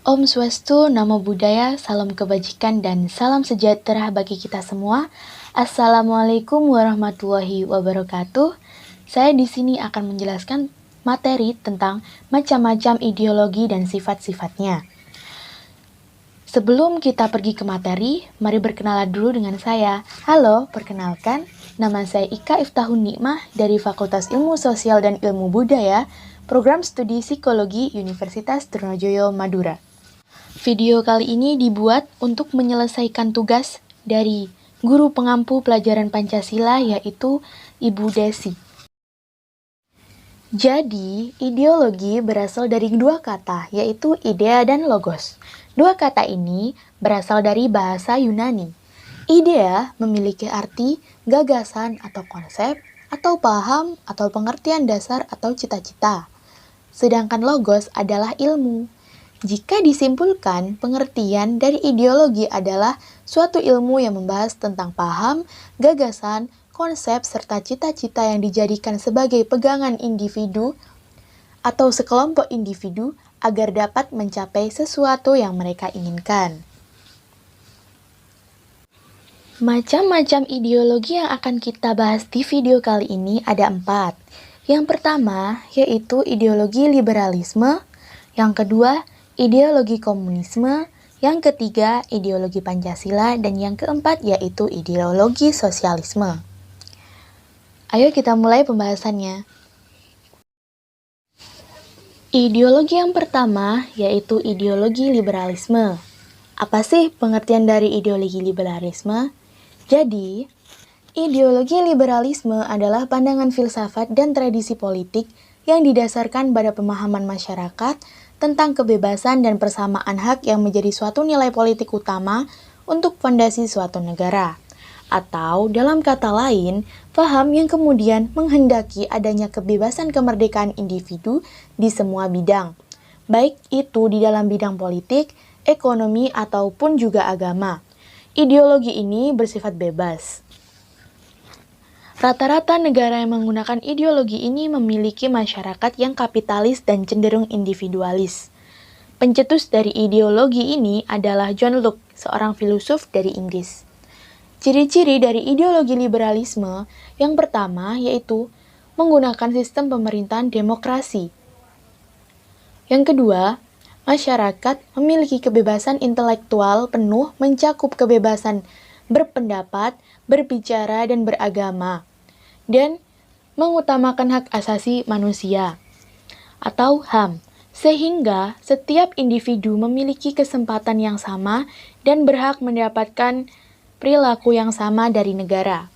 Om Swastiastu, Namo Buddhaya, salam kebajikan dan salam sejahtera bagi kita semua. Assalamualaikum warahmatullahi wabarakatuh. Saya di sini akan menjelaskan materi tentang macam-macam ideologi dan sifat-sifatnya. Sebelum kita pergi ke materi, mari berkenalan dulu dengan saya. Halo, perkenalkan, nama saya Ika Iftahun Nikmah dari Fakultas Ilmu Sosial dan Ilmu Budaya, Program Studi Psikologi Universitas Trunojoyo, Madura. Video kali ini dibuat untuk menyelesaikan tugas dari guru pengampu pelajaran Pancasila yaitu Ibu Desi. Jadi, ideologi berasal dari dua kata, yaitu idea dan logos. Dua kata ini berasal dari bahasa Yunani. Idea memiliki arti gagasan atau konsep, atau paham, atau pengertian dasar atau cita-cita. Sedangkan logos adalah ilmu. Jika disimpulkan, pengertian dari ideologi adalah suatu ilmu yang membahas tentang paham, gagasan, konsep, serta cita-cita yang dijadikan sebagai pegangan individu atau sekelompok individu agar dapat mencapai sesuatu yang mereka inginkan. Macam-macam ideologi yang akan kita bahas di video kali ini ada 4. Yang pertama yaitu ideologi liberalisme, yang kedua ideologi komunisme, yang ketiga ideologi Pancasila, dan yang keempat yaitu ideologi sosialisme. Ayo kita mulai pembahasannya. Ideologi yang pertama yaitu ideologi liberalisme. Apa sih pengertian dari ideologi liberalisme? Jadi, ideologi liberalisme adalah pandangan filsafat dan tradisi politik yang didasarkan pada pemahaman masyarakat tentang kebebasan dan persamaan hak yang menjadi suatu nilai politik utama untuk fondasi suatu negara. Atau dalam kata lain, paham yang kemudian menghendaki adanya kebebasan kemerdekaan individu di semua bidang, baik itu di dalam bidang politik, ekonomi, ataupun juga agama. Ideologi ini bersifat bebas. Rata-rata negara yang menggunakan ideologi ini memiliki masyarakat yang kapitalis dan cenderung individualis. Pencetus dari ideologi ini adalah John Locke, seorang filosof dari Inggris. Ciri-ciri dari ideologi liberalisme yang pertama yaitu menggunakan sistem pemerintahan demokrasi. Yang kedua, masyarakat memiliki kebebasan intelektual penuh mencakup kebebasan berpendapat, berbicara, dan beragama, dan mengutamakan hak asasi manusia, atau HAM, sehingga setiap individu memiliki kesempatan yang sama dan berhak mendapatkan perilaku yang sama dari negara.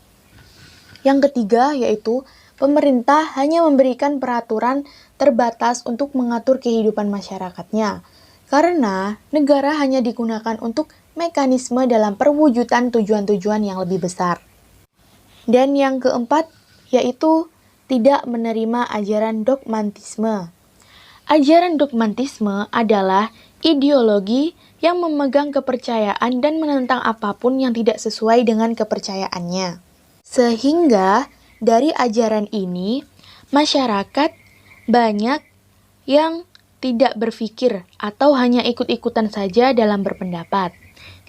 Yang ketiga yaitu pemerintah hanya memberikan peraturan terbatas untuk mengatur kehidupan masyarakatnya, karena negara hanya digunakan untuk mekanisme dalam perwujudan tujuan-tujuan yang lebih besar. Dan yang keempat, yaitu tidak menerima ajaran dogmatisme. Ajaran dogmatisme adalah ideologi yang memegang kepercayaan dan menentang apapun yang tidak sesuai dengan kepercayaannya. Sehingga dari ajaran ini, masyarakat banyak yang tidak berpikir atau hanya ikut-ikutan saja dalam berpendapat.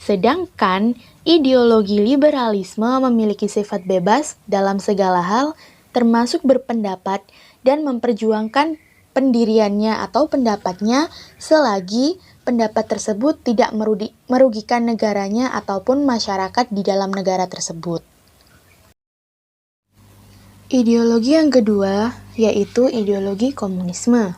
Sedangkan ideologi liberalisme memiliki sifat bebas dalam segala hal, termasuk berpendapat dan memperjuangkan pendiriannya atau pendapatnya selagi pendapat tersebut tidak merugikan negaranya ataupun masyarakat di dalam negara tersebut. Ideologi yang kedua yaitu ideologi komunisme.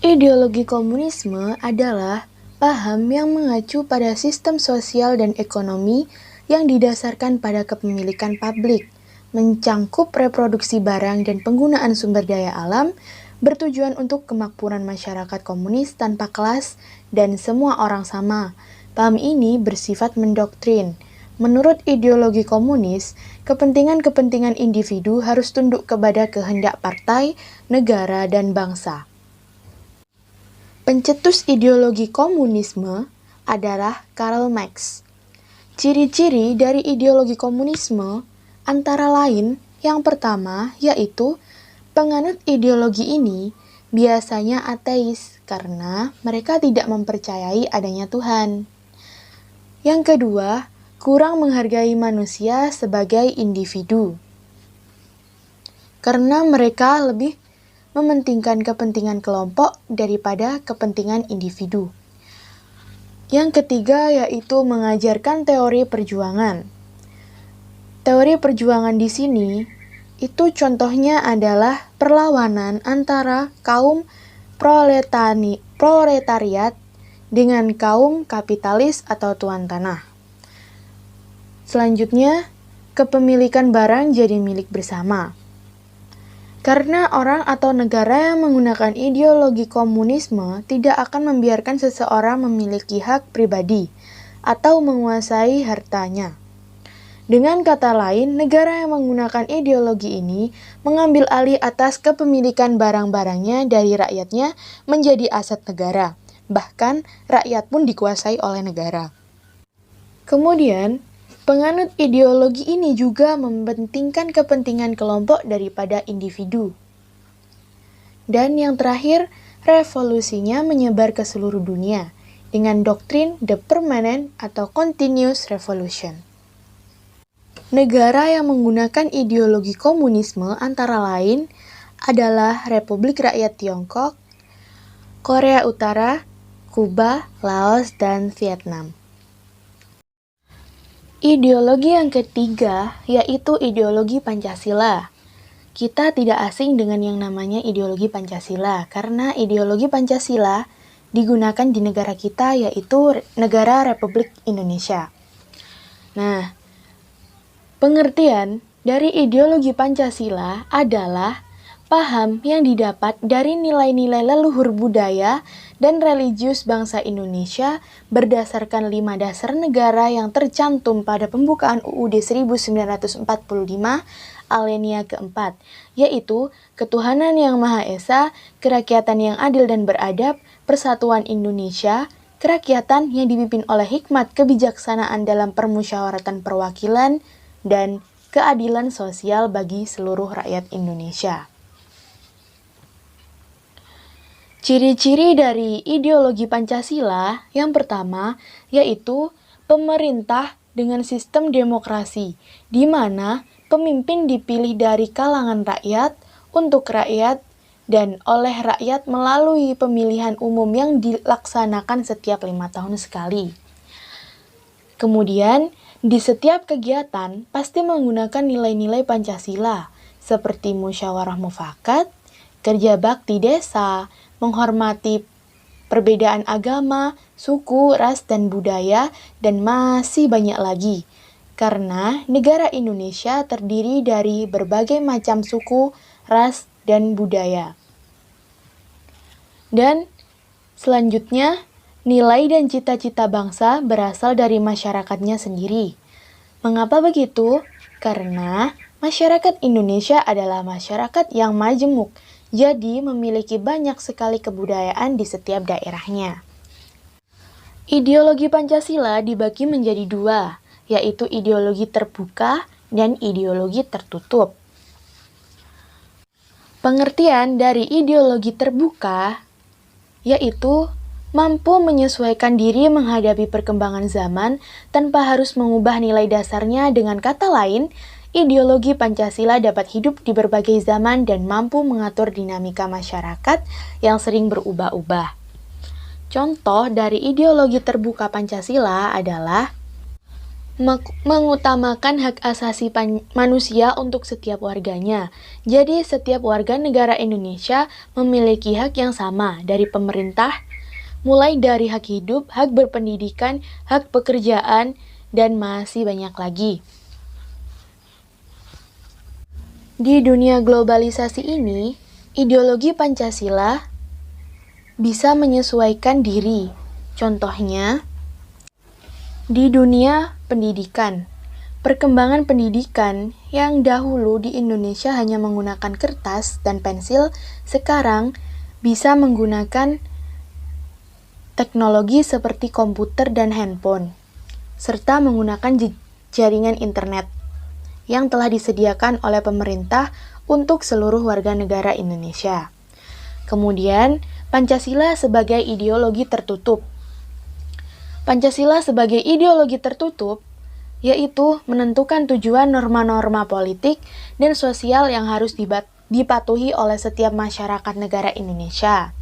Ideologi komunisme adalah paham yang mengacu pada sistem sosial dan ekonomi yang didasarkan pada kepemilikan publik, mencangkup reproduksi barang dan penggunaan sumber daya alam, bertujuan untuk kemakmuran masyarakat komunis tanpa kelas dan semua orang sama. Paham ini bersifat mendoktrin. Menurut ideologi komunis, kepentingan-kepentingan individu harus tunduk kepada kehendak partai, negara, dan bangsa. Pencetus ideologi komunisme adalah Karl Marx. Ciri-ciri dari ideologi komunisme antara lain yang pertama yaitu penganut ideologi ini biasanya ateis karena mereka tidak mempercayai adanya Tuhan. Yang kedua, kurang menghargai manusia sebagai individu. Karena mereka lebih mementingkan kepentingan kelompok daripada kepentingan individu. Yang ketiga yaitu mengajarkan teori perjuangan. Teori perjuangan di sini itu contohnya adalah perlawanan antara kaum proletariat dengan kaum kapitalis atau tuan tanah. Selanjutnya, kepemilikan barang jadi milik bersama. Karena orang atau negara yang menggunakan ideologi komunisme tidak akan membiarkan seseorang memiliki hak pribadi atau menguasai hartanya. Dengan kata lain, negara yang menggunakan ideologi ini mengambil alih atas kepemilikan barang-barangnya dari rakyatnya menjadi aset negara. Bahkan, rakyat pun dikuasai oleh negara. Kemudian, penganut ideologi ini juga mementingkan kepentingan kelompok daripada individu. Dan yang terakhir, revolusinya menyebar ke seluruh dunia dengan doktrin The Permanent atau Continuous Revolution. Negara yang menggunakan ideologi komunisme antara lain adalah Republik Rakyat Tiongkok, Korea Utara, Kuba, Laos, dan Vietnam. Ideologi yang ketiga yaitu ideologi Pancasila. Kita tidak asing dengan yang namanya ideologi Pancasila karena ideologi Pancasila digunakan di negara kita yaitu negara Republik Indonesia. Nah, pengertian dari ideologi Pancasila adalah paham yang didapat dari nilai-nilai leluhur budaya dan religius bangsa Indonesia berdasarkan 5 dasar negara yang tercantum pada pembukaan UUD 1945 alinea keempat, yaitu ketuhanan yang Maha Esa, kerakyatan yang adil dan beradab, persatuan Indonesia, kerakyatan yang dipimpin oleh hikmat kebijaksanaan dalam permusyawaratan perwakilan, dan keadilan sosial bagi seluruh rakyat Indonesia. Ciri-ciri dari ideologi Pancasila yang pertama yaitu pemerintah dengan sistem demokrasi, di mana pemimpin dipilih dari kalangan rakyat, untuk rakyat, dan oleh rakyat melalui pemilihan umum yang dilaksanakan setiap 5 tahun sekali. Kemudian, di setiap kegiatan pasti menggunakan nilai-nilai Pancasila, seperti musyawarah mufakat, kerja bakti desa, menghormati perbedaan agama, suku, ras, dan budaya, dan masih banyak lagi. Karena negara Indonesia terdiri dari berbagai macam suku, ras, dan budaya. Dan selanjutnya, nilai dan cita-cita bangsa berasal dari masyarakatnya sendiri. Mengapa begitu? Karena masyarakat Indonesia adalah masyarakat yang majemuk, jadi memiliki banyak sekali kebudayaan di setiap daerahnya. Ideologi Pancasila dibagi menjadi 2, yaitu ideologi terbuka dan ideologi tertutup. Pengertian dari ideologi terbuka yaitu mampu menyesuaikan diri menghadapi perkembangan zaman tanpa harus mengubah nilai dasarnya. Dengan kata lain, ideologi Pancasila dapat hidup di berbagai zaman dan mampu mengatur dinamika masyarakat yang sering berubah-ubah. Contoh dari ideologi terbuka Pancasila adalah mengutamakan hak asasi manusia untuk setiap warganya. Jadi, setiap warga negara Indonesia memiliki hak yang sama dari pemerintah, mulai dari hak hidup, hak berpendidikan, hak pekerjaan, dan masih banyak lagi. Di dunia globalisasi ini, ideologi Pancasila bisa menyesuaikan diri. Contohnya, di dunia pendidikan, perkembangan pendidikan yang dahulu di Indonesia hanya menggunakan kertas dan pensil, sekarang bisa menggunakan teknologi seperti komputer dan handphone, serta menggunakan jaringan internet yang telah disediakan oleh pemerintah untuk seluruh warga negara Indonesia. Kemudian, Pancasila sebagai ideologi tertutup. Pancasila sebagai ideologi tertutup yaitu menentukan tujuan norma-norma politik dan sosial yang harus dipatuhi oleh setiap masyarakat negara Indonesia.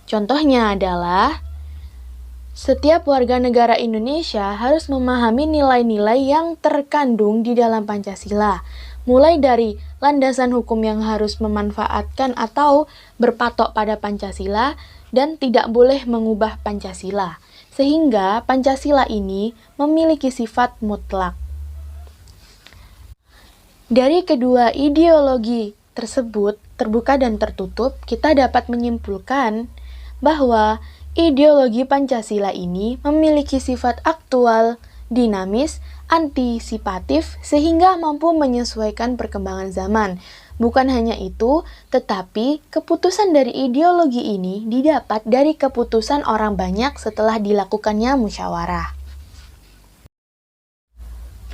Contohnya adalah, setiap warga negara Indonesia harus memahami nilai-nilai yang terkandung di dalam Pancasila, mulai dari landasan hukum yang harus memanfaatkan atau berpatok pada Pancasila dan tidak boleh mengubah Pancasila, sehingga Pancasila ini memiliki sifat mutlak. Dari kedua ideologi tersebut, terbuka dan tertutup, kita dapat menyimpulkan bahwa ideologi Pancasila ini memiliki sifat aktual, dinamis, antisipatif, sehingga mampu menyesuaikan perkembangan zaman. Bukan hanya itu, tetapi keputusan dari ideologi ini didapat dari keputusan orang banyak setelah dilakukannya musyawarah.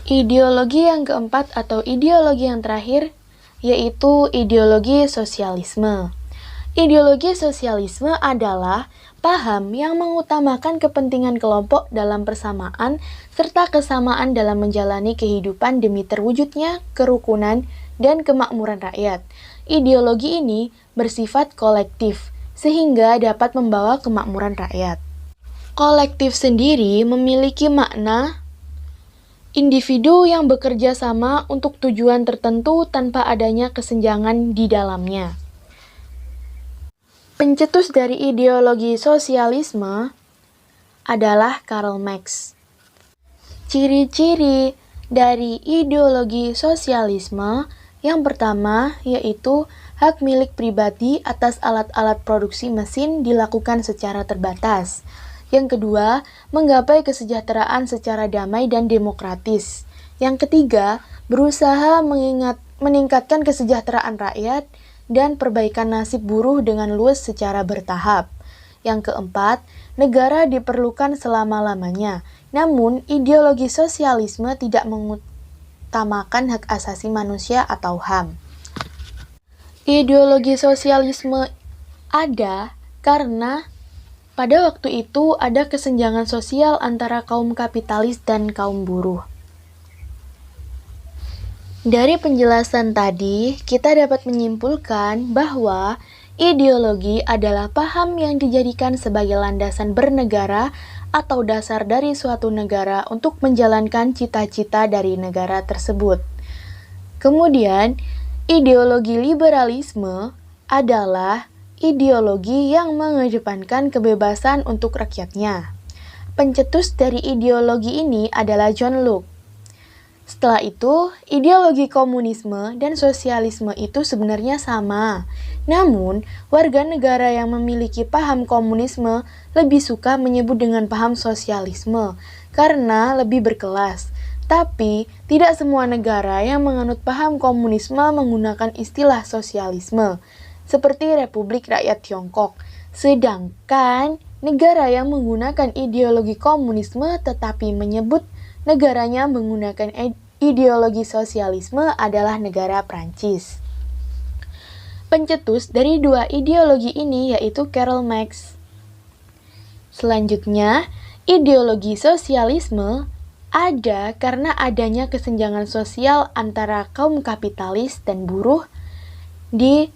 Ideologi yang keempat atau ideologi yang terakhir yaitu ideologi sosialisme. Ideologi sosialisme adalah paham yang mengutamakan kepentingan kelompok dalam persamaan serta kesamaan dalam menjalani kehidupan demi terwujudnya kerukunan dan kemakmuran rakyat. Ideologi ini bersifat kolektif, sehingga dapat membawa kemakmuran rakyat. Kolektif sendiri memiliki makna individu yang bekerja sama untuk tujuan tertentu tanpa adanya kesenjangan di dalamnya. Pencetus dari ideologi sosialisme adalah Karl Marx. Ciri-ciri dari ideologi sosialisme yang pertama yaitu hak milik pribadi atas alat-alat produksi mesin dilakukan secara terbatas. Yang kedua, menggapai kesejahteraan secara damai dan demokratis. Yang ketiga, berusaha meningkatkan kesejahteraan rakyat dan perbaikan nasib buruh dengan luas secara bertahap. Yang keempat, negara diperlukan selama-lamanya. Namun, ideologi sosialisme tidak mengutamakan hak asasi manusia atau HAM. Ideologi sosialisme ada karena pada waktu itu ada kesenjangan sosial antara kaum kapitalis dan kaum buruh. Dari penjelasan tadi, kita dapat menyimpulkan bahwa ideologi adalah paham yang dijadikan sebagai landasan bernegara atau dasar dari suatu negara untuk menjalankan cita-cita dari negara tersebut. Kemudian, ideologi liberalisme adalah ideologi yang mengedepankan kebebasan untuk rakyatnya. Pencetus dari ideologi ini adalah John Locke. Setelah itu, ideologi komunisme dan sosialisme itu sebenarnya sama. Namun, warga negara yang memiliki paham komunisme lebih suka menyebut dengan paham sosialisme karena lebih berkelas. Tapi, tidak semua negara yang menganut paham komunisme menggunakan istilah sosialisme, seperti Republik Rakyat Tiongkok. Sedangkan, negara yang menggunakan ideologi komunisme tetapi menyebut negaranya menggunakan ideologi sosialisme adalah negara Prancis. Pencetus dari dua ideologi ini yaitu Karl Marx. Selanjutnya, ideologi sosialisme ada karena adanya kesenjangan sosial antara kaum kapitalis dan buruh di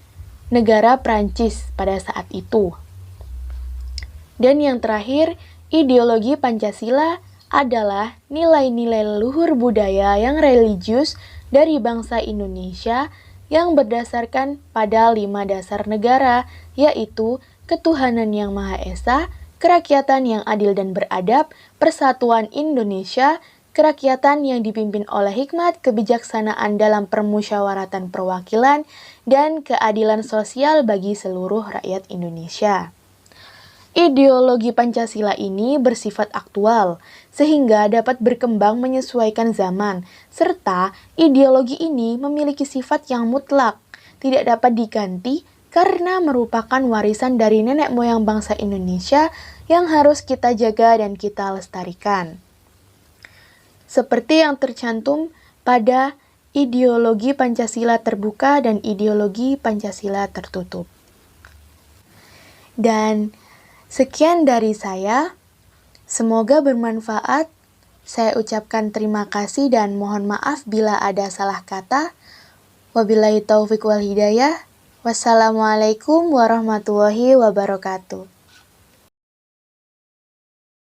negara Prancis pada saat itu. Dan yang terakhir, ideologi Pancasila adalah nilai-nilai leluhur budaya yang religius dari bangsa Indonesia yang berdasarkan pada 5 dasar negara, yaitu ketuhanan yang Maha Esa, kerakyatan yang adil dan beradab, persatuan Indonesia, kerakyatan yang dipimpin oleh hikmat, kebijaksanaan dalam permusyawaratan perwakilan, dan keadilan sosial bagi seluruh rakyat Indonesia. Ideologi Pancasila ini bersifat aktual, sehingga dapat berkembang menyesuaikan zaman, serta ideologi ini memiliki sifat yang mutlak, tidak dapat diganti karena merupakan warisan dari nenek moyang bangsa Indonesia yang harus kita jaga dan kita lestarikan. Seperti yang tercantum pada ideologi Pancasila terbuka dan ideologi Pancasila tertutup. Dan sekian dari saya. Semoga bermanfaat. Saya ucapkan terima kasih dan mohon maaf bila ada salah kata. Wabillahi taufiq wal hidayah. Wassalamualaikum warahmatullahi wabarakatuh.